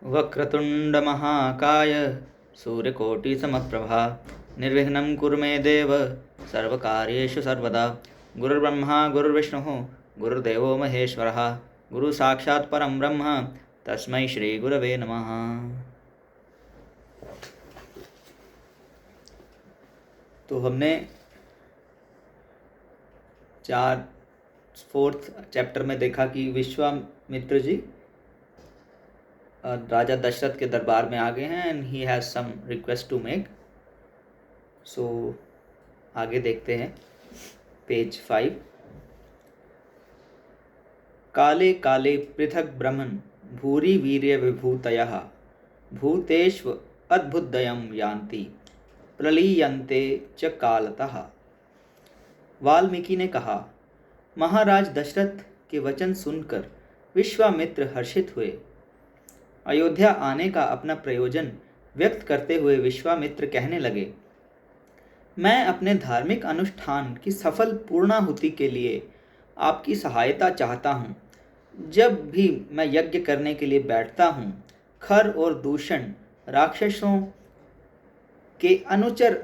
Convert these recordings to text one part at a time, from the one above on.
वक्रतुण्डमहाकाय सूर्यकोटिसमप्रभा निर्विघ्नं कुरु मे देव सर्वकार्येषु सर्वदा। गुरुर्ब्रह्मा गुरुर्विष्णुः गुरुर्देवो महेश्वरः गुरुसाक्षात् परं ब्रह्म तस्मै श्रीगुरवे नमः। तो हमने 4th चैप्टर में देखा कि विश्वामित्र जी राजा दशरथ के दरबार में आ गए हैं and he has some request to make. So आगे देखते हैं पेज 5। काले काले पृथक ब्रह्मन् भूरि वीर्य विभूतयः भूतेष्व अद्भुतदयं यान्ति प्रलीयन्ते च कालतः। वाल्मीकि ने कहा, महाराज दशरथ के वचन सुनकर विश्वामित्र हर्षित हुए। अयोध्या आने का अपना प्रयोजन व्यक्त करते हुए विश्वामित्र कहने लगे, मैं अपने धार्मिक अनुष्ठान की सफल पूर्णाहुति के लिए आपकी सहायता चाहता हूँ। जब भी मैं यज्ञ करने के लिए बैठता हूँ, खर और दूषण राक्षसों के अनुचर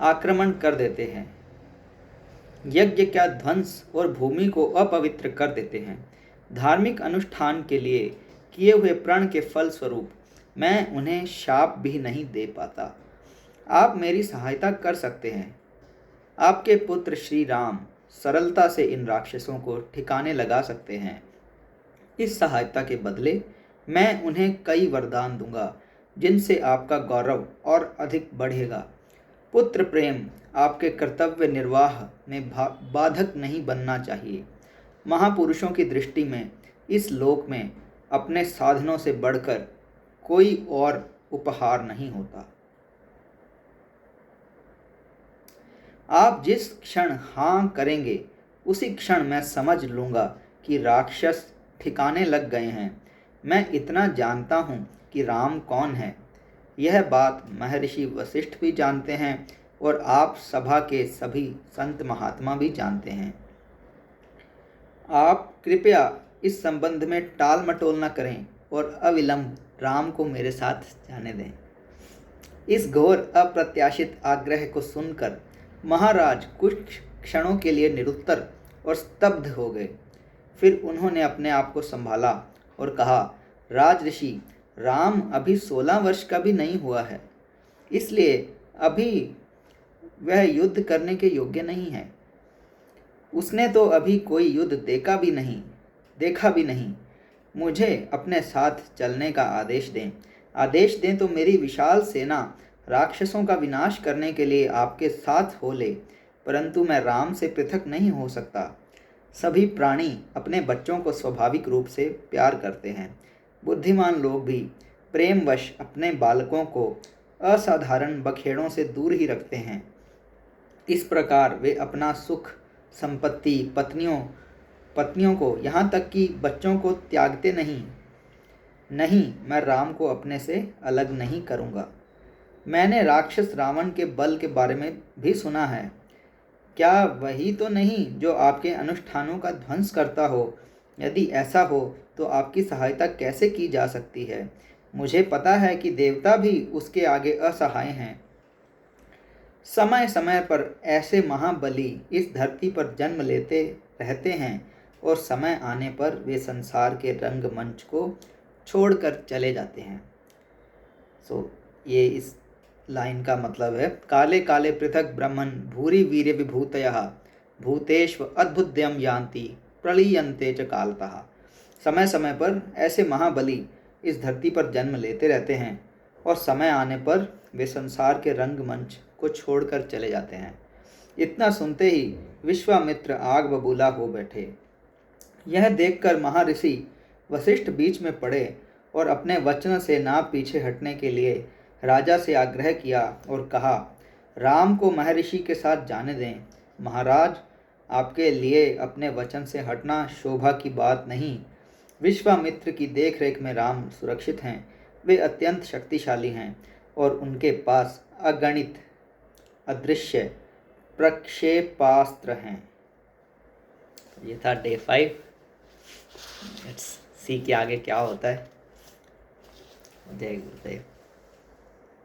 आक्रमण कर देते हैं, यज्ञ का ध्वंस और भूमि को अपवित्र कर देते हैं। धार्मिक अनुष्ठान के लिए किए हुए प्रण के फल स्वरूप मैं उन्हें शाप भी नहीं दे पाता। आप मेरी सहायता कर सकते हैं। आपके पुत्र श्री राम सरलता से इन राक्षसों को ठिकाने लगा सकते हैं। इस सहायता के बदले मैं उन्हें कई वरदान दूंगा जिनसे आपका गौरव और अधिक बढ़ेगा। पुत्र प्रेम आपके कर्तव्य निर्वाह में बाधक नहीं बनना चाहिए। महापुरुषों की दृष्टि में इस लोक में अपने साधनों से बढ़कर कोई और उपहार नहीं होता। आप जिस क्षण हाँ करेंगे उसी क्षण मैं समझ लूँगा कि राक्षस ठिकाने लग गए हैं। मैं इतना जानता हूँ कि राम कौन है। यह बात महर्षि वशिष्ठ भी जानते हैं और आप सभा के सभी संत महात्मा भी जानते हैं। आप कृपया इस संबंध में टाल मटोल न करें और अविलंब राम को मेरे साथ जाने दें। इस घोर अप्रत्याशित आग्रह को सुनकर महाराज कुछ क्षणों के लिए निरुत्तर और स्तब्ध हो गए। फिर उन्होंने अपने आप को संभाला और कहा, राजऋषि, राम अभी 16 वर्ष का भी नहीं हुआ है, इसलिए अभी वह युद्ध करने के योग्य नहीं है। उसने तो अभी कोई युद्ध देखा भी नहीं। मुझे अपने साथ चलने का आदेश दें तो मेरी विशाल सेना राक्षसों का विनाश करने के लिए आपके साथ हो ले, परंतु मैं राम से पृथक नहीं हो सकता। सभी प्राणी अपने बच्चों को स्वाभाविक रूप से प्यार करते हैं। बुद्धिमान लोग भी प्रेमवश अपने बालकों को असाधारण बखेड़ों से दूर ही रखते हैं। इस प्रकार वे अपना सुख, संपत्ति, पत्नियों को, यहाँ तक कि बच्चों को त्यागते नहीं। मैं राम को अपने से अलग नहीं करूँगा। मैंने राक्षस रावण के बल के बारे में भी सुना है। क्या वही तो नहीं जो आपके अनुष्ठानों का ध्वंस करता हो? यदि ऐसा हो तो आपकी सहायता कैसे की जा सकती है? मुझे पता है कि देवता भी उसके आगे असहाय हैं। समय समय पर ऐसे महाबली इस धरती पर जन्म लेते रहते हैं और समय आने पर वे संसार के रंगमंच को छोड़कर चले जाते हैं। ये इस लाइन का मतलब है, काले काले पृथक ब्रह्मन् भूरि वीर्य विभूतयः भूतेष्व अद्भुतदयं यान्ति प्रलीयन्ते च कालतः। समय समय पर ऐसे महाबली इस धरती पर जन्म लेते रहते हैं और समय आने पर वे संसार के रंगमंच को छोड़कर चले जाते हैं। इतना सुनते ही विश्वामित्र आग बबूला हो बैठे। यह देखकर महर्षि वशिष्ठ बीच में पड़े और अपने वचन से ना पीछे हटने के लिए राजा से आग्रह किया और कहा, राम को महर्षि के साथ जाने दें। महाराज, आपके लिए अपने वचन से हटना शोभा की बात नहीं। विश्वामित्र की देखरेख में राम सुरक्षित हैं। वे अत्यंत शक्तिशाली हैं और उनके पास अगणित अदृश्य प्रक्षेपास्त्र हैं। ये था डे 5। लेट्स सी कि आगे क्या होता है। जय गुरुदेव।